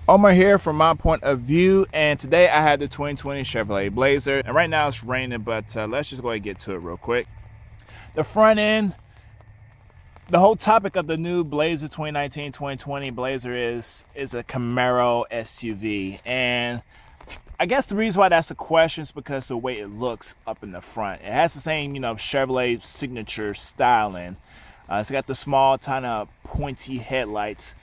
Omar here from my point of view, and today I had the 2020 Chevrolet Blazer, and right now it's raining, but let's just go ahead and get to it real quick. The front end, the whole topic of the new Blazer 2019-2020 Blazer is a Camaro SUV, and I guess the reason why that's a question is because the way it looks up in the front. It has the same, Chevrolet signature styling. It's got the small, tiny, pointy headlights.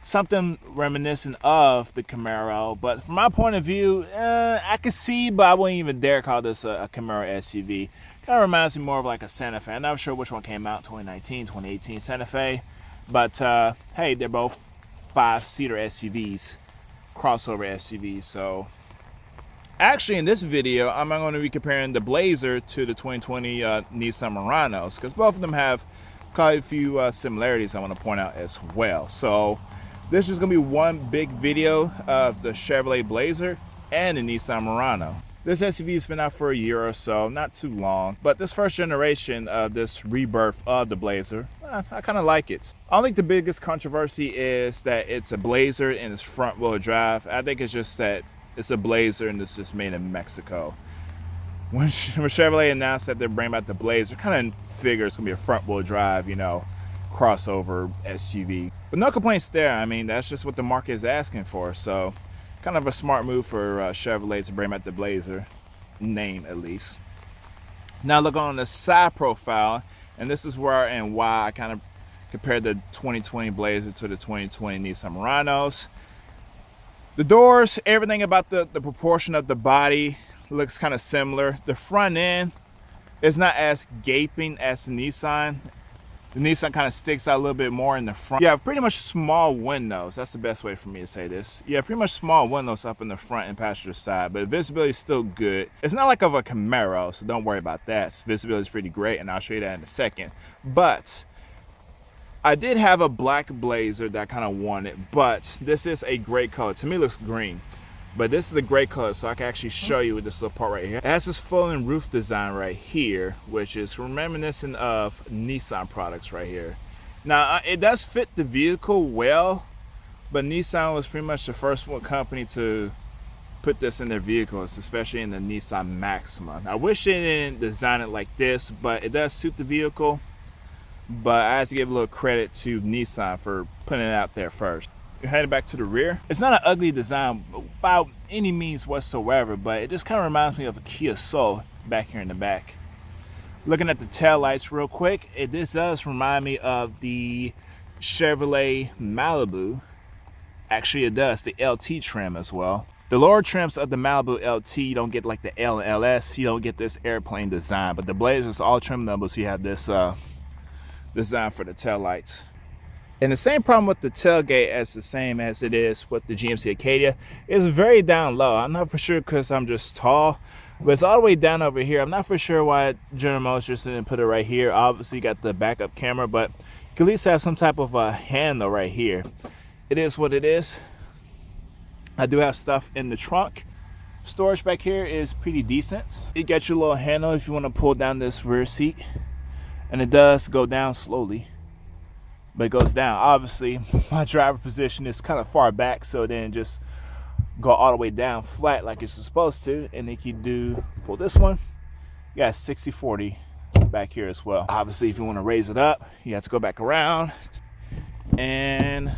Something reminiscent of the Camaro, but from my point of view, I can see, but I wouldn't even dare call this a Camaro SUV. Kind of reminds me more of like a Santa Fe. I'm not sure which one came out, 2019, 2018 Santa Fe, but hey, they're both 5-seater SUVs, crossover SUVs. So actually in this video, I'm going to be comparing the Blazer to the 2020 Nissan Muranos, because both of them have quite a few similarities I want to point out as well. So this is going to be one big video of the Chevrolet Blazer and the Nissan Murano. This SUV has been out for a year or so, not too long, but this first generation of this rebirth of the Blazer, I kind of like it. I think the biggest controversy is that it's a Blazer and it's front wheel drive. I think it's just that it's a Blazer and it's just made in Mexico. When Chevrolet announced that they're bringing back the Blazer, kind of figure it's going to be a front wheel drive, crossover SUV. But no complaints there. I mean, that's just what the market is asking for. So kind of a smart move for Chevrolet to bring back the Blazer name, at least. Now look on the side profile, and this is where and why I kind of compared the 2020 Blazer to the 2020 Nissan Muranos. The doors, everything about the proportion of the body looks kind of similar. The front end is not as gaping as the Nissan. The Nissan kind of sticks out a little bit more in the front. You have pretty much small windows. That's the best way for me to say this. You have pretty much small windows up in the front and passenger side, but visibility is still good. It's not like of a Camaro, so don't worry about that. Visibility is pretty great, and I'll show you that in a second. But I did have a black Blazer that I kind of wanted, but this is a gray color. To me, it looks green. But this is a gray color, so I can actually show you with this little part right here. It has this folding roof design right here, which is reminiscent of Nissan products right here. Now, it does fit the vehicle well, but Nissan was pretty much the first one company to put this in their vehicles, especially in the Nissan Maxima. I wish they didn't design it like this, but it does suit the vehicle. But I have to give a little credit to Nissan for putting it out there first. You're heading back to the rear. It's not an ugly design by any means whatsoever, but it just kind of reminds me of a Kia Soul back here in the back. Looking at the tail lights real quick, this does remind me of the Chevrolet Malibu. Actually, it does, the LT trim as well. The lower trims of the Malibu LT, you don't get like the L and LS, you don't get this airplane design, but the Blazer's all trim levels, so you have this design for the tail lights. And the same problem with the tailgate as the same as it is with the GMC Acadia is very down low. I'm not for sure because I'm just tall, but it's all the way down over here. I'm not for sure why General Motors didn't put it right here. Obviously, you got the backup camera, but you can at least have some type of a handle right here. It is what it is. I do have stuff in the trunk. Storage back here is pretty decent. You got your little handle if you want to pull down this rear seat, and it does go down slowly. But it goes down. Obviously, my driver position is kind of far back, so then just go all the way down flat like it's supposed to. And then you do pull this one, you got 60-40 back here as well. Obviously, if you want to raise it up, you have to go back around and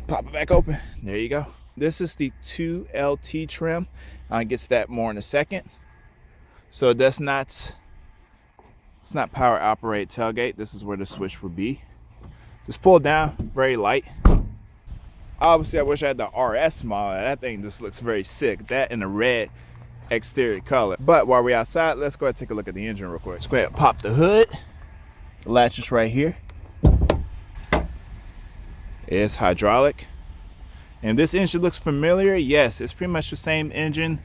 pop it back open. There you go. This is the 2LT trim. I'll get to that more in a second. So it does not. It's not power operate tailgate. This is where the switch would be. Just pull down, very light. Obviously, I wish I had the RS model. That thing just looks very sick. That in a red exterior color. But while we're outside, let's go ahead and take a look at the engine real quick. Let's go ahead and pop the hood. The latch is right here. It's hydraulic. And this engine looks familiar. Yes, it's pretty much the same engine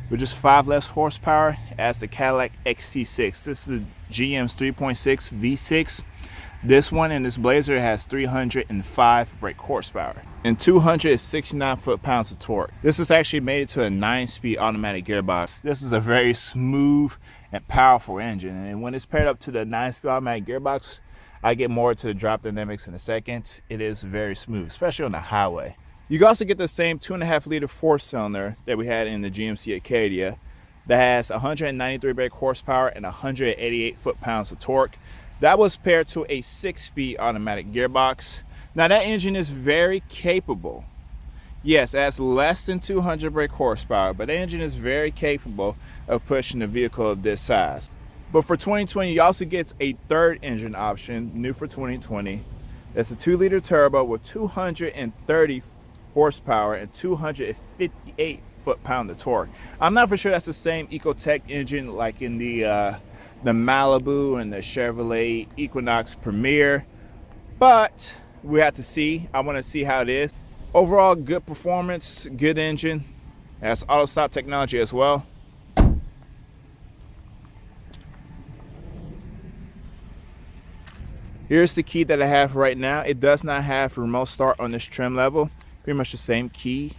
with just 5 less horsepower as the Cadillac XT6. This is the GM's 3.6 V6. This one in this Blazer has 305 brake horsepower and 269 foot-pounds of torque. This is actually made it to a 9-speed automatic gearbox. This is a very smooth and powerful engine, and when it's paired up to the 9-speed automatic gearbox, I get more to the drop dynamics in a second. It is very smooth, especially on the highway. You can also get the same 2.5 liter four-cylinder that we had in the GMC Acadia that has 193 brake horsepower and 188 foot-pounds of torque. That was paired to a 6-speed automatic gearbox. Now that engine is very capable. Yes, it has less than 200 brake horsepower, but the engine is very capable of pushing a vehicle of this size. But for 2020, you also get a third engine option, new for 2020. It's a 2-liter turbo with 230 horsepower and 258 foot-pound of torque. I'm not for sure that's the same Ecotec engine like in the Malibu and the Chevrolet Equinox Premier, but we have to see. I want to see how it is. Overall, good performance, good engine. It has auto stop technology as well. Here's the key that I have right now. It does not have remote start on this trim level. Pretty much the same key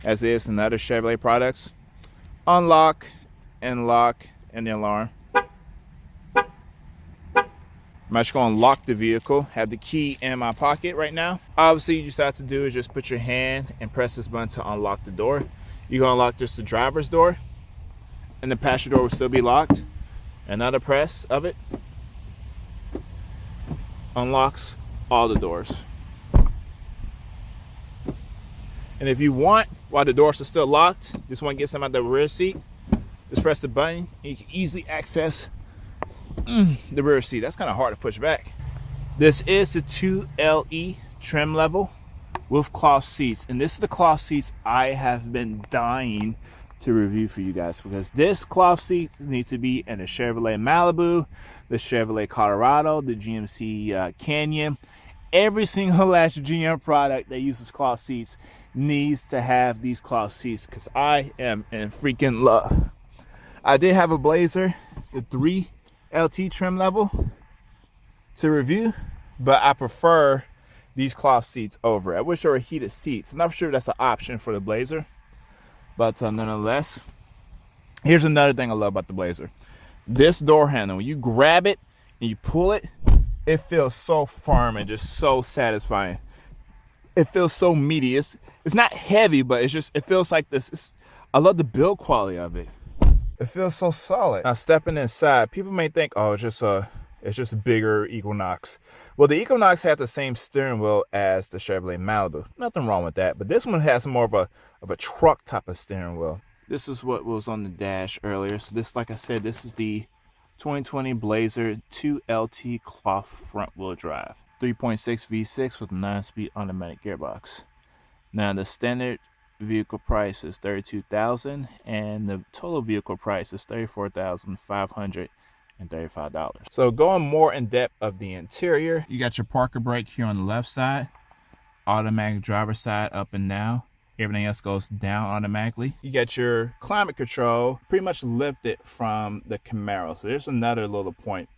as is in other Chevrolet products. Unlock and lock and the alarm. I'm actually going to lock the vehicle. Have the key in my pocket right now. Obviously, you just have to do is just put your hand and press this button to unlock the door. You're going to unlock just the driver's door, and the passenger door will still be locked. Another press of it unlocks all the doors. And if you want, while the doors are still locked, just want to get some out the rear seat, just press the button and you can easily access the rear seat. That's kind of hard to push back. This is the 2LE trim level with cloth seats, and this is the cloth seats I have been dying to review for you guys, because this cloth seat needs to be in a Chevrolet Malibu, the Chevrolet Colorado, the GMC Canyon. Every single last GM product that uses cloth seats needs to have these cloth seats, because I am in freaking love. I did have a Blazer, the 3LT trim level, to review, but I prefer these cloth seats over it. I wish there were heated seats. I'm not sure that's an option for the Blazer, but nonetheless, here's another thing I love about the Blazer. This door handle, when you grab it and you pull it, it feels so firm and just so satisfying. It feels so meaty. It's not heavy, but it feels like this. I love the build quality of it. It feels so solid. Now stepping inside, people may think, oh, it's just a bigger Equinox. Well, the Equinox had the same steering wheel as the Chevrolet Malibu. Nothing wrong with that, but this one has more of a truck type of steering wheel. This is what was on the dash earlier. So this, like I said, this is the 2020 Blazer 2LT cloth front wheel drive. 3.6 V6 with 9-speed automatic gearbox. Now the standard vehicle price is $32,000 and the total vehicle price is $34,535. So going more in depth of the interior, you got your parker brake here on the left side, automatic driver side up and down. Everything else goes down automatically. You got your climate control pretty much lifted from the Camaro. So there's another little point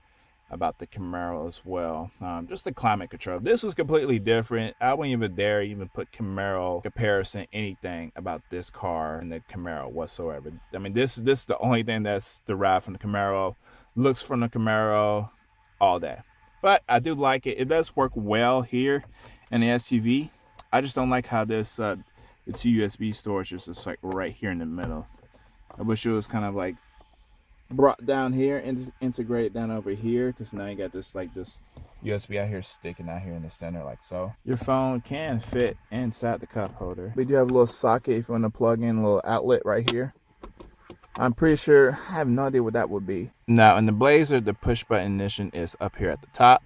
about the Camaro as well. Just the climate control. This was completely different. I wouldn't even dare even put Camaro comparison anything about this car and the Camaro whatsoever. I mean, this is the only thing that's derived from the Camaro. Looks from the Camaro, all that. But I do like it. It does work well here in the SUV. I just don't like how this the 2 USB storage is just like right here in the middle. I wish it was kind of like brought down here and integrated down over here, because now you got this like this USB out here sticking out here in the center like so. Your phone can fit inside the cup holder. We do have a little socket if you want to plug in a little outlet right here. I'm pretty sure, I have no idea what that would be. Now in the Blazer, the push button ignition is up here at the top.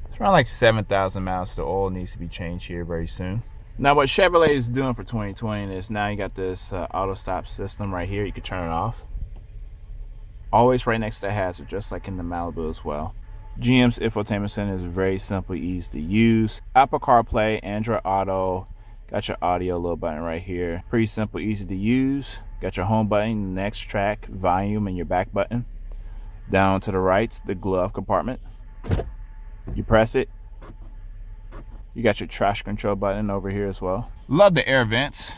It's around like 7,000 miles. The oil needs to be changed here very soon. Now what Chevrolet is doing for 2020 is now you got this auto stop system right here. You can turn it off. Always right next to the hazard, just like in the Malibu as well. GM's infotainment center is very simple, easy to use. Apple CarPlay, Android Auto. Got your audio little button right here. Pretty simple, easy to use. Got your home button, next track, volume, and your back button. Down to the right, the glove compartment. You press it. You got your traction control button over here as well. Love the air vents.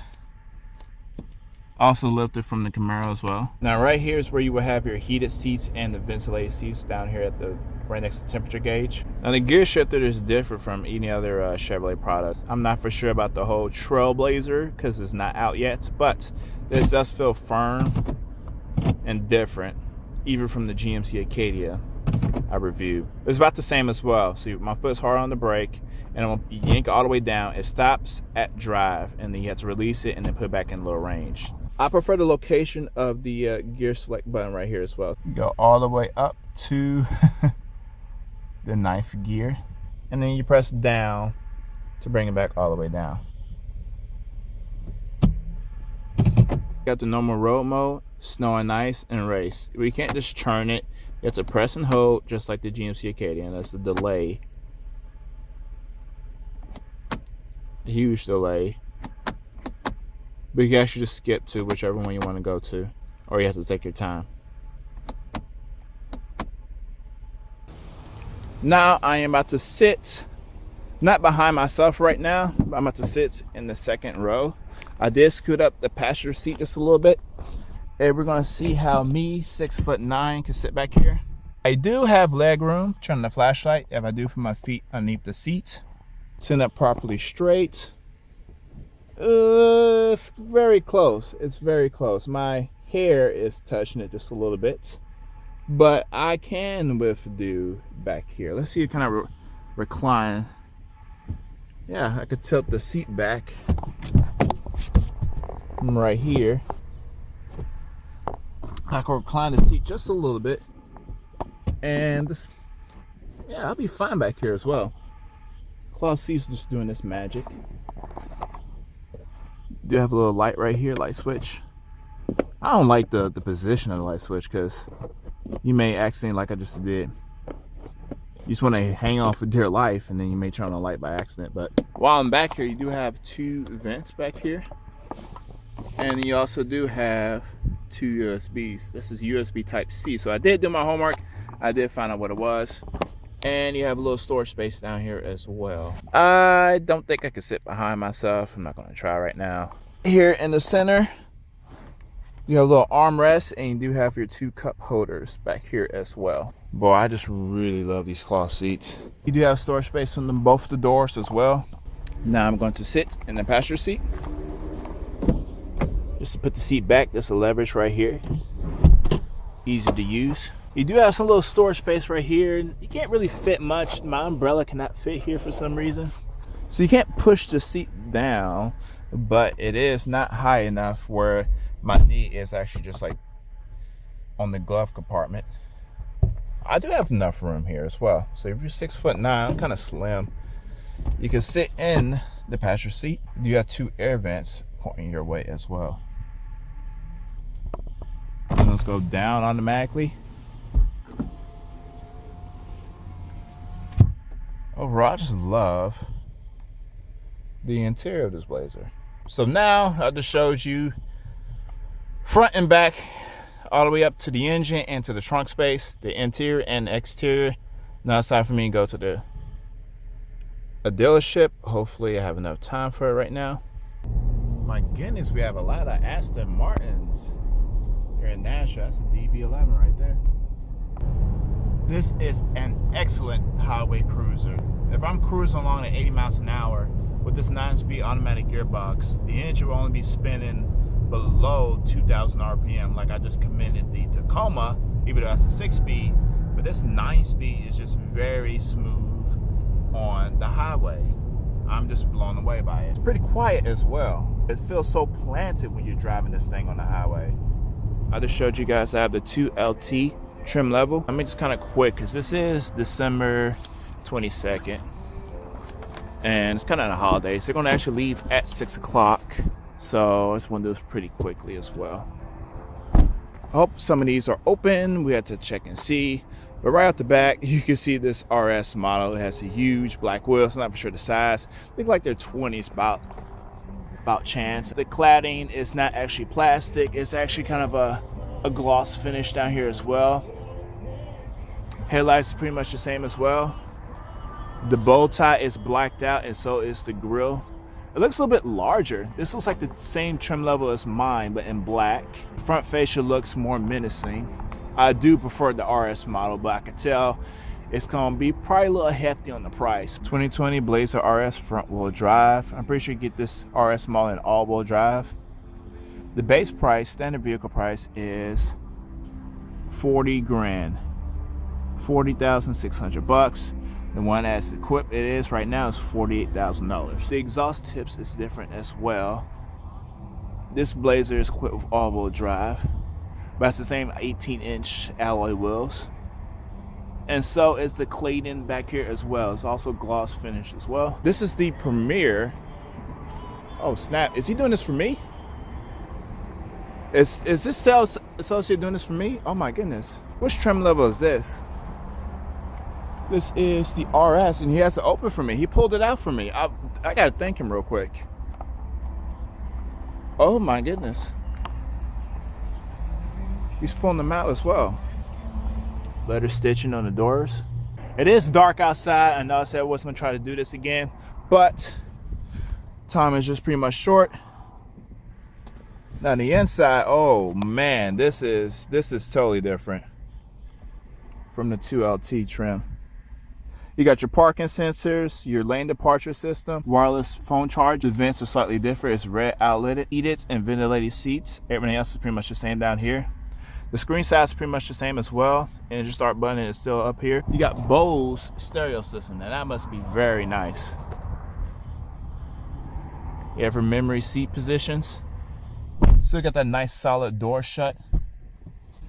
Also lifted from the Camaro as well. Now right here is where you will have your heated seats and the ventilated seats down here at the right next to the temperature gauge. Now the gear shifter is different from any other Chevrolet product. I'm not for sure about the whole Trailblazer because it's not out yet, but this does feel firm and different, even from the GMC Acadia I reviewed. It's about the same as well. See, my foot's hard on the brake, and I'm gonna yank it all the way down. It stops at drive, and then you have to release it and then put it back in low range. I prefer the location of the gear select button right here as well. You go all the way up to the 9th gear, and then you press down to bring it back all the way down. Got the normal road mode, snow and ice, and race. We can't just churn it. You have to press and hold just like the GMC Acadia, and that's the delay. A huge delay. But you can actually just skip to whichever one you want to go to, or you have to take your time. Now I am about to sit, not behind myself right now, but I'm about to sit in the 2nd row. I did scoot up the passenger seat just a little bit, and we're gonna see how me, 6'9", can sit back here. I do have leg room. Turn the flashlight if I do put my feet underneath the seat. Sit up properly straight. It's very close. It's very close. My hair is touching it just a little bit, but I can withdo back here. Let's see, kind of recline. Yeah, I could tilt the seat back from right here. I can recline the seat just a little bit, and this, yeah, I'll be fine back here as well. Cloth seats just doing this magic. Do have a little light right here, light switch. I don't like the position of the light switch because you may accidentally, like I just did, you just want to hang on for dear life, and then you may turn on the light by accident. But while I'm back here, you do have 2 vents back here, and you also do have 2 USBs. This is USB type C, so I did do my homework. I did find out what it was. And you have a little storage space down here as well. I don't think I could sit behind myself. I'm not going to try right now. Here in the center, you have a little armrest, and you do have your 2 cup holders back here as well. Boy, I just really love these cloth seats. You do have storage space on both the doors as well. Now I'm going to sit in the passenger seat. Just to put the seat back, there's a leverage right here. Easy to use. You do have some little storage space right here. You can't really fit much. My umbrella cannot fit here for some reason. So you can't push the seat down, but it is not high enough where my knee is actually just like on the glove compartment. I do have enough room here as well. So if you're 6'9", I'm kind of slim, you can sit in the passenger seat. You have 2 air vents pointing your way as well. And let's go down automatically. Overall, I just love the interior of this Blazer. So now I just showed you front and back, all the way up to the engine and to the trunk space, the interior and the exterior. Now it's time for me to go to a dealership. Hopefully I have enough time for it right now. My goodness, we have a lot of Aston Martins here in Nashville. That's a DB11 right there. This is an excellent highway cruiser. If I'm cruising along at 80 miles an hour with this 9-speed automatic gearbox, the engine will only be spinning below 2,000 RPM. Like I just commended the Tacoma, even though that's a 6-speed, but this 9-speed is just very smooth on the highway. I'm just blown away by it. It's pretty quiet as well. It feels so planted when you're driving this thing on the highway. I just showed you guys I have the 2LT trim level. I mean, it's kind of quick because this is December 22nd and it's kind of a holiday, so they're going to actually leave at 6 o'clock, so I just want to do this pretty quickly as well. I hope some of these are open. We have to check and see, but right out the back you can see this RS model. It has a huge black wheels. I'm not for sure the size. Look like they're 20s about chance. The cladding is not actually plastic. It's actually kind of a gloss finish down here as well. Headlights are pretty much the same as well. The bow tie is blacked out, and so is the grille. It looks a little bit larger. This looks like the same trim level as mine, but in black. Front fascia looks more menacing. I do prefer the RS model, but I could tell it's gonna be probably a little hefty on the price. 2020 Blazer RS front wheel drive. I'm pretty sure you get this RS model in all wheel drive. The base price, standard vehicle price, is 40 grand, 40,600 bucks. The one as equipped it is right now is $48,000. The exhaust tips is different as well. This Blazer is equipped with all-wheel drive, but it's the same 18-inch alloy wheels. And so is the cladding back here as well. It's also gloss finish as well. This is the Premier. Oh snap! Is he doing this for me? Is this sales associate doing this for me? Oh my goodness! Which trim level is this? This is the RS, and he has to open for me. He pulled it out for me. I gotta thank him real quick. Oh my goodness. He's pulling them out as well. Leather stitching on the doors. It is dark outside. I know I said I wasn't gonna try to do this again, but time is just pretty much short. Now the inside, oh man, this is totally different from the 2LT trim. You got your parking sensors, your lane departure system, wireless phone charge. The vents are slightly different. It's red outletted, heated and ventilated seats. Everything else is pretty much the same down here. The screen size is pretty much the same as well. And your start button is still up here. You got Bose stereo system. Now that must be very nice. You have your memory seat positions. Still got that nice solid door shut.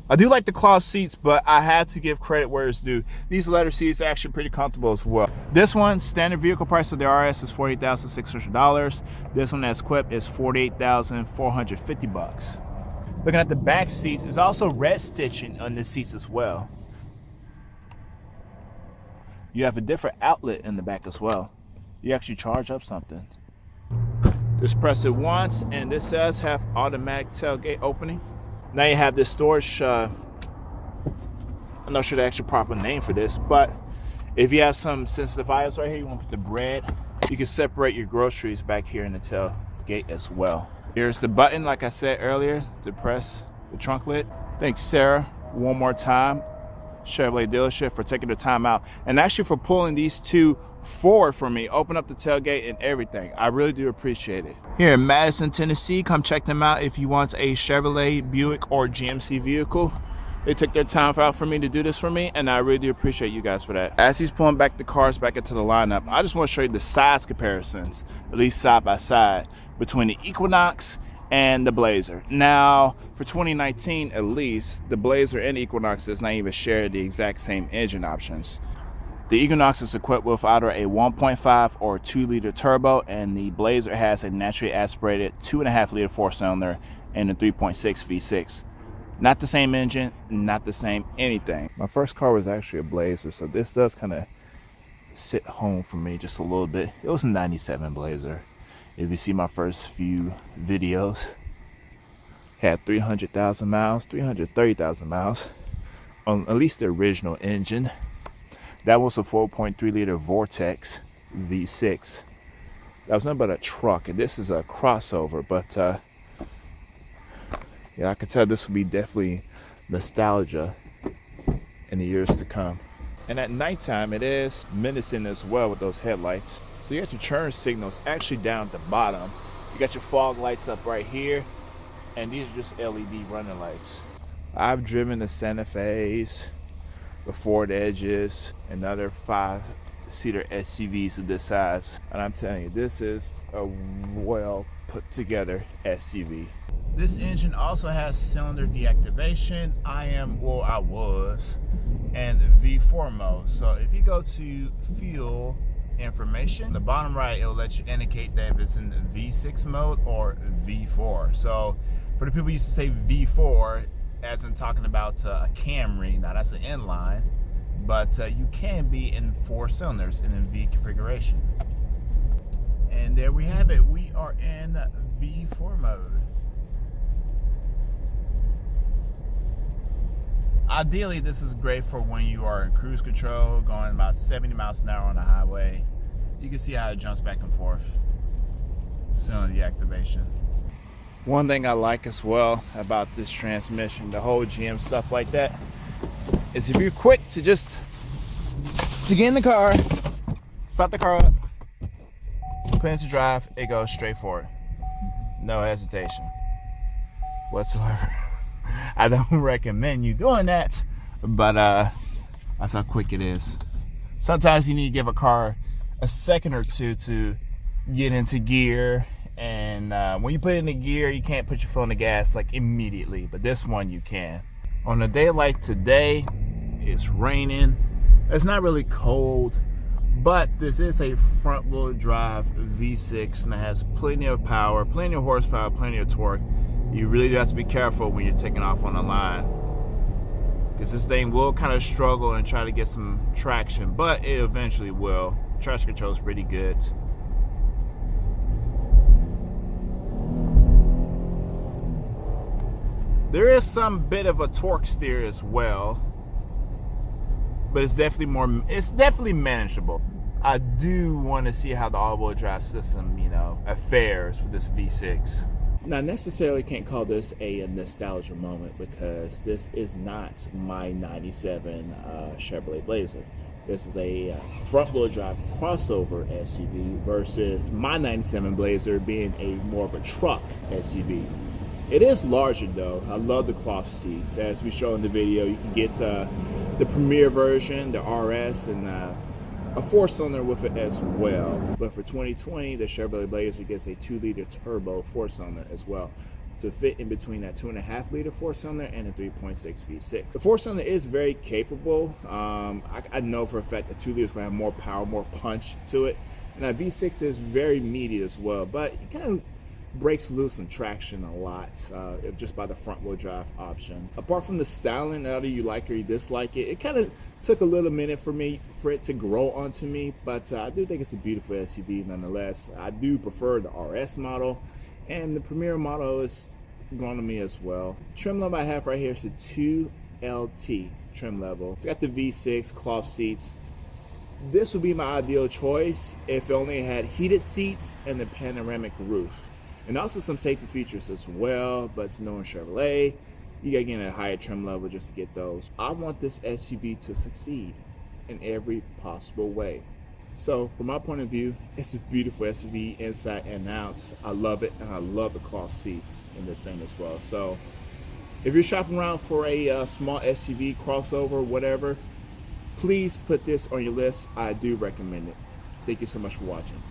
I do like the cloth seats, but I had to give credit where it's due. These leather seats are actually pretty comfortable as well. This one, standard vehicle price of the RS is $48,600. This one that's equipped is $48,450 bucks. Looking at the back seats, it's also red stitching on the seats as well. You have a different outlet in the back as well. You actually charge up something. Just press it once, and this does have automatic tailgate opening. Now you have this storage, I'm not sure the actual proper name for this, but if you have some sensitive items right here, you want to put the bread, you can separate your groceries back here in the tailgate as well. Here's the button, like I said earlier, to press the trunk lid. Thanks, Sarah, one more time, Chevrolet dealership, for taking the time out and actually for pulling these two forward for me, open up the tailgate and everything. I really do appreciate it. Here in Madison, Tennessee, come check them out if you want a Chevrolet, Buick, or GMC vehicle. They took their time out for me to do this for me, and I really do appreciate you guys for that. As he's pulling back the cars back into the lineup, I just want to show you the size comparisons, at least side by side, between the Equinox and the Blazer. Now, for 2019 at least, the Blazer and Equinox does not even share the exact same engine options. The Equinox is equipped with either a 1.5 or 2-liter turbo, and the Blazer has a naturally aspirated 2.5-liter 4-cylinder and a 3.6 V6. Not the same engine, not the same anything. My first car was actually a Blazer, so this does kind of sit home for me just a little bit. It was a 97 Blazer. If you see my first few videos, had 300,000 miles, 330,000 miles on at least the original engine. That was a 4.3-liter Vortex V6. That was nothing but a truck, and this is a crossover, but yeah, I could tell this will be definitely nostalgia in the years to come. And at nighttime, it is menacing as well with those headlights. So you got your turn signals actually down at the bottom. You got your fog lights up right here, and these are just LED running lights. I've driven the Santa Fe's, the Ford Edges, and other 5-seater SUVs of this size, and I'm telling you, this is a well put together SUV. This engine also has cylinder deactivation, I was, and V4 mode. So if you go to fuel information, the bottom right, it will let you indicate that if it's in V6 mode or V4. So for the people who used to say V4, as in talking about a Camry, now that's an inline, but you can be in 4 cylinders in a V configuration. And there we have it. We are in V4 mode. Ideally, this is great for when you are in cruise control, going about 70 miles an hour on the highway. You can see how it jumps back and forth. cylinder deactivation. One thing I like as well about this transmission, the whole GM stuff like that, is if you're quick to get in the car, start the car up, put it into drive, it goes straight forward. No hesitation whatsoever. I don't recommend you doing that, but that's how quick it is. Sometimes you need to give a car a second or two to get into gear, and when you put it in the gear, you can't put your foot on the gas like immediately, but this one you can. On a day like today, it's raining. It's not really cold, but this is a front wheel drive V6 and it has plenty of power, plenty of horsepower, plenty of torque. You really do have to be careful when you're taking off on the line, because this thing will kind of struggle and try to get some traction, but it eventually will. Traction control is pretty good. There is some bit of a torque steer as well, but it's definitely manageable. I do want to see how the all-wheel drive system, fares with this V6. Now, I necessarily can't call this a nostalgia moment, because this is not my 97 Chevrolet Blazer. This is a front-wheel drive crossover SUV versus my 97 Blazer being a more of a truck SUV. It is larger though. I love the cloth seats. As we show in the video, you can get the Premier version, the RS, and a 4-cylinder with it as well. But for 2020, the Chevrolet Blazer gets a 2-liter turbo 4-cylinder as well, to fit in between that 2.5-liter 4-cylinder and a 3.6 V6. The 4-cylinder is very capable. I know for a fact that 2 liters is going to have more power, more punch to it. And that V6 is very meaty as well, but it kind of breaks loose some traction a lot just by the front wheel drive option. Apart from the styling, whether you like or you dislike it, it kind of took a little minute for it to grow onto me, but I do think it's a beautiful SUV nonetheless. I do prefer the RS model, and the Premier model is grown to me as well. Trim level I have right here is a 2LT trim level. It's got the V6 cloth seats. This would be my ideal choice if it only had heated seats and the panoramic roof. And also some safety features as well, but it's knowing Chevrolet, you gotta get in a higher trim level just to get those. I want this SUV to succeed in every possible way. So from my point of view, it's a beautiful SUV inside and out. I love it, and I love the cloth seats in this thing as well. So if you're shopping around for a small SUV, crossover, whatever, please put this on your list. I do recommend it. Thank you so much for watching.